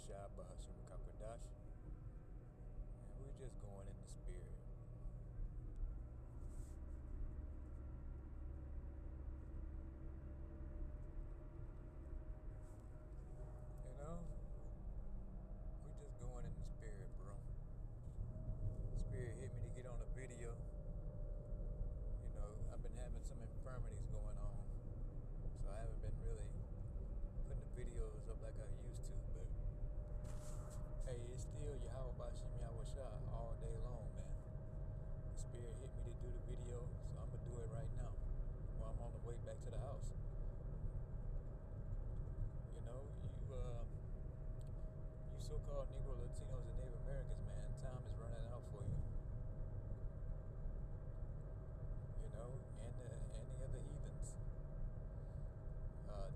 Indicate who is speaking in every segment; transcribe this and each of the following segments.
Speaker 1: Shah Bahashim Kakadash, and we're just going in the spirit. You know, we're just going in the spirit, bro. Spirit hit me to get on a video. You know, I've been having some infirmities going on, so I haven't been really putting the videos up like I used to, but hey, it's still Yahweh Bashim Yahweh Shah all day long, man. The Spirit hit me to do the video, so I'm gonna do it right now while I'm on the way back to the house. You know, you so-called Negro, Latinos, and Native Americans, man, time is running out for you. You know, and the other heathens.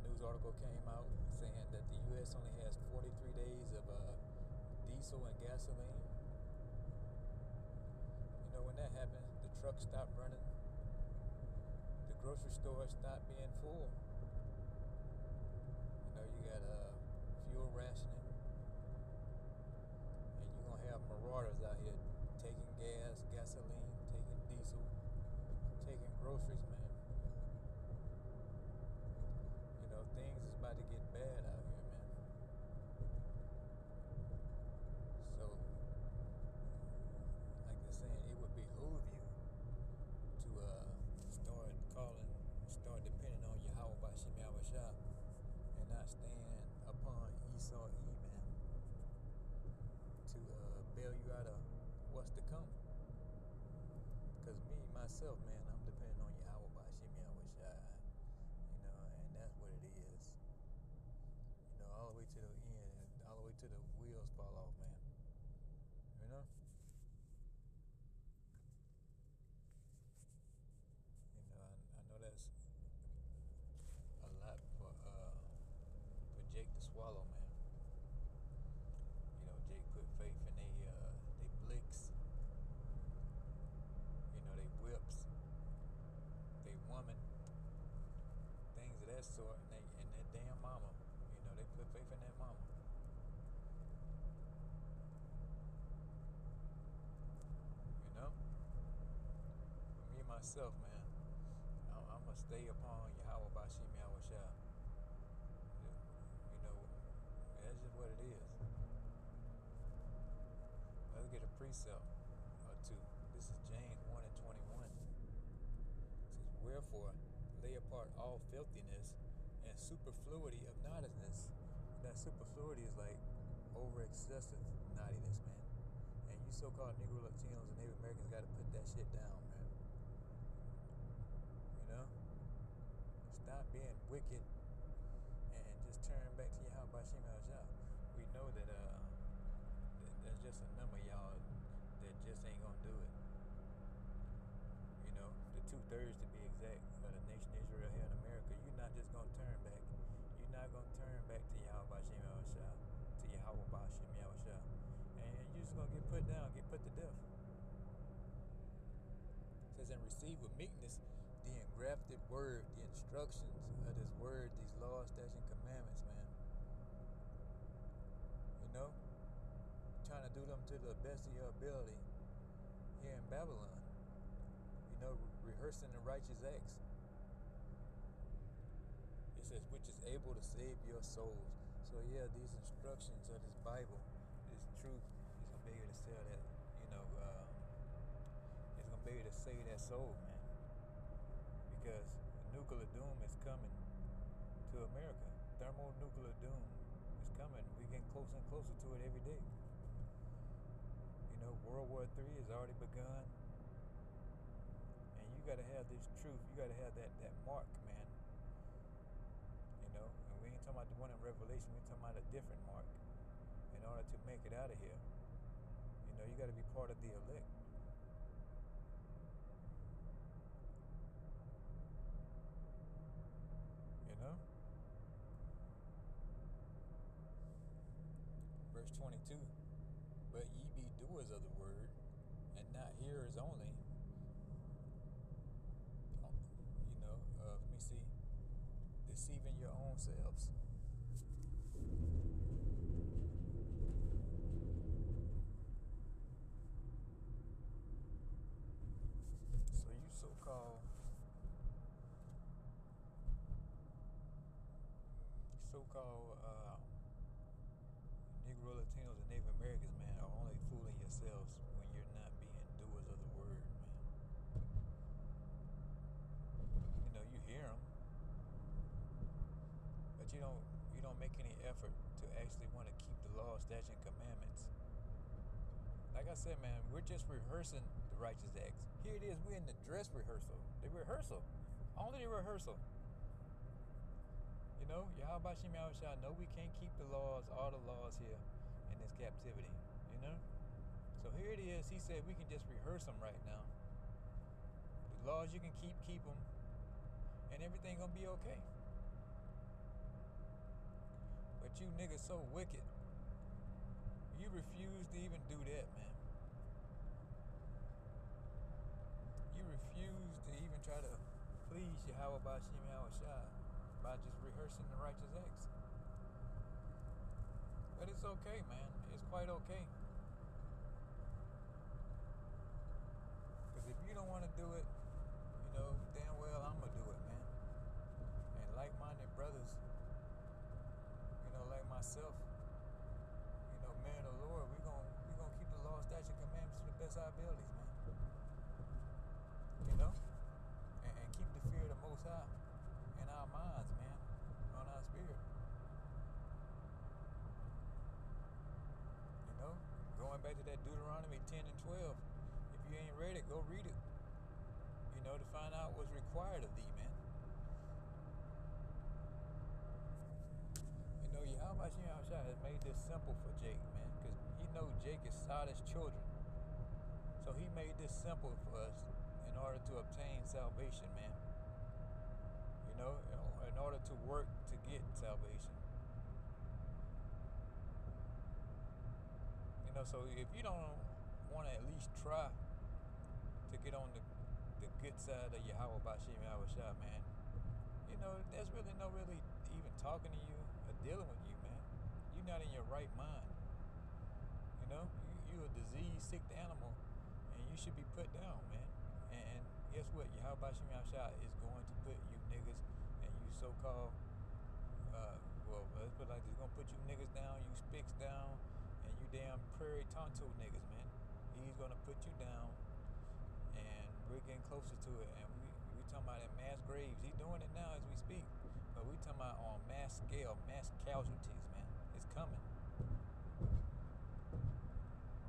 Speaker 1: News article came out saying that the U.S. only has 43 days of diesel and gasoline. You know, when that happens, the trucks stop running, the grocery stores stop being full. You know, you got fuel rationing, and you're gonna have marauders out here taking gas, gasoline, taking diesel, taking groceries, man. You know, things is about to get bad out here, man. So, like they're saying, it would behoove you to start depending on Yahweh Bashim Yahweh Shah and not stand upon Esau E, man, to bail you out of what's to come. Because me, myself, man, I'm depending on Yahweh Bashim Yahweh Shah. You know, and that's what it is. You know, all the way to the end, and all the way to the wheels fall off, man. You know? You know, I know that's a lot for Jake to swallow, man. You know, Jake put faith in they blicks, you know, they whips, they woman, things of that sort, and that damn mama. You know, they put faith in that mama. You know? For me, myself, man, I'm going to stay upon Yahweh Bashim Yahweh Shah. You know, that's just what it is. Let's get a precept or two. This is James 1:21. It says, wherefore, lay apart all filthiness and superfluity of naughtiness. That superfluity is like over excessive naughtiness, man. And you so-called Negro, Latinos, and Native Americans got to put that shit down, man. You know? Stop being wicked and just turn back to Yahweh Bashim Yahweh. We know that there's just a number of y'all that just ain't gonna do it. You know, the 2/3 to be exact of the nation Israel here in America. You're not just gonna turn back. You're not gonna turn back to Yahweh Bashim Yahweh, to Yahweh Bashim Yahweh, and you're just gonna get put down, get put to death. It says, and receive with meekness the engrafted word, the instructions of this word, these laws, statutes, and commandments, man. You know, trying to do them to the best of your ability here in Babylon. You know, rehearsing the righteous acts. It says, which is able to save your souls. So yeah, these instructions of this Bible, this truth, is gonna be able to sell that. You know, it's gonna be able to save that soul, man. Because the nuclear doom is coming to America. Thermonuclear doom is coming. We're getting closer and closer to it every day. You know, World War III has already begun. And you got to have this truth. You got to have that mark, man. You know, and we ain't talking about the one in Revelation. We're talking about a different mark in order to make it out of here. You know, you got to be part of the elect. You know? Verse 22. But ye be doers of the word, and not hearers only. You know, let me see. Deceiving your own selves. so-called Negro Latinos and Native Americans, man, are only fooling yourselves when you're not being doers of the word, man. You know, you hear them, but you don't make any effort to actually want to keep the law, statutes, and commandments. Like I said, man, we're just rehearsing the righteous acts. Here it is, we're in the dress rehearsal. The rehearsal. Only the rehearsal. You know, Yahweh Shem Yahushua, no, we can't keep the laws, all the laws here in this captivity. You know? So here it is. He said we can just rehearse them right now. The laws you can keep them, and everything gonna be okay. But you niggas so wicked. You refuse to even do that, man. You refuse to even try to please Yahweh Ba'Shem Yahushua by just rehearsing the righteous acts. But it's okay, man. It's quite okay. Because if you don't want to do it, you know, damn well I'm going to do it, man. And like-minded brothers, you know, like myself, you know, man of the Lord, we're gonna keep the law, statutes, and commandments to the best of our abilities, man. You know? And keep the fear of the Most High in our minds, man, on our spirit. You know? Going back to that Deuteronomy 10 and 12, if you ain't read it, go read it. You know, to find out what's required of thee, man. You know, Yahweh Shah has made this simple for Jake, man, because he knows Jake is Sodom's children. So he made this simple for us in order to obtain salvation, man. You know, in order to work to get salvation. You know, so if you don't want to at least try to get on the good side of Yahweh Ba'Shem Yahushua, man, you know, there's really no really even talking to you or dealing with you, man. You're not in your right mind. You know, you're a diseased, sick animal, and you should be put down, man. And guess what? Yahweh Ba'Shem Yahushua is going to put you niggas and you so-called, well, let's put it like this, he's going to put you niggas down, you spicks down, and you damn prairie tonto niggas, man. He's going to put you down, and we're getting closer to it, and we talking about in mass graves. He's doing it now as we speak, but we talking about on mass scale, mass casualties, man. It's coming.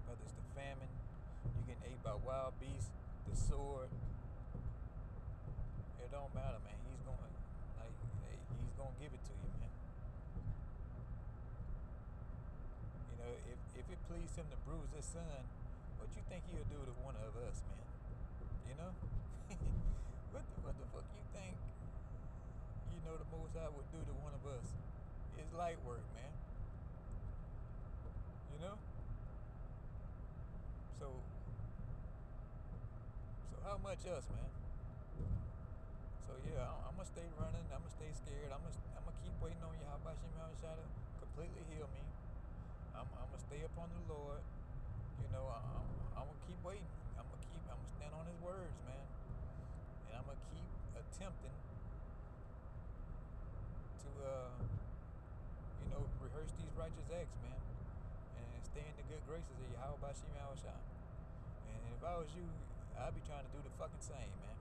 Speaker 1: Whether it's the famine, you getting ate by wild beasts, the sword, it don't matter, man. He's going to give it to you, man. You know, if it pleased him to bruise his son, what you think he'll do to one of us, man? You know? what the fuck you think, you know, the Most High would do to one of us? It's light work, man. You know? So how much us, man? So yeah, I'm gonna stay running. I'm gonna stay scared. I'm gonna keep waiting on Yahweh Shem Yahushua to completely heal me. I'm gonna stay up on the Lord. You know, I'm gonna keep waiting. I'm gonna stand on His words, man. And I'm gonna keep attempting to, you know, rehearse these righteous acts, man, and stay in the good graces of Yahweh Ba'Shem Yahushua. And if I was you, I'd be trying to do the fucking same, man.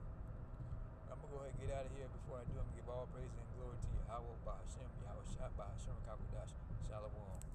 Speaker 1: I'm gonna go ahead and get out of here. Before I do, I'm gonna give all praise and glory to Yahweh Ba'Shem Yahushua Ba'Shem Kakodash Shalom.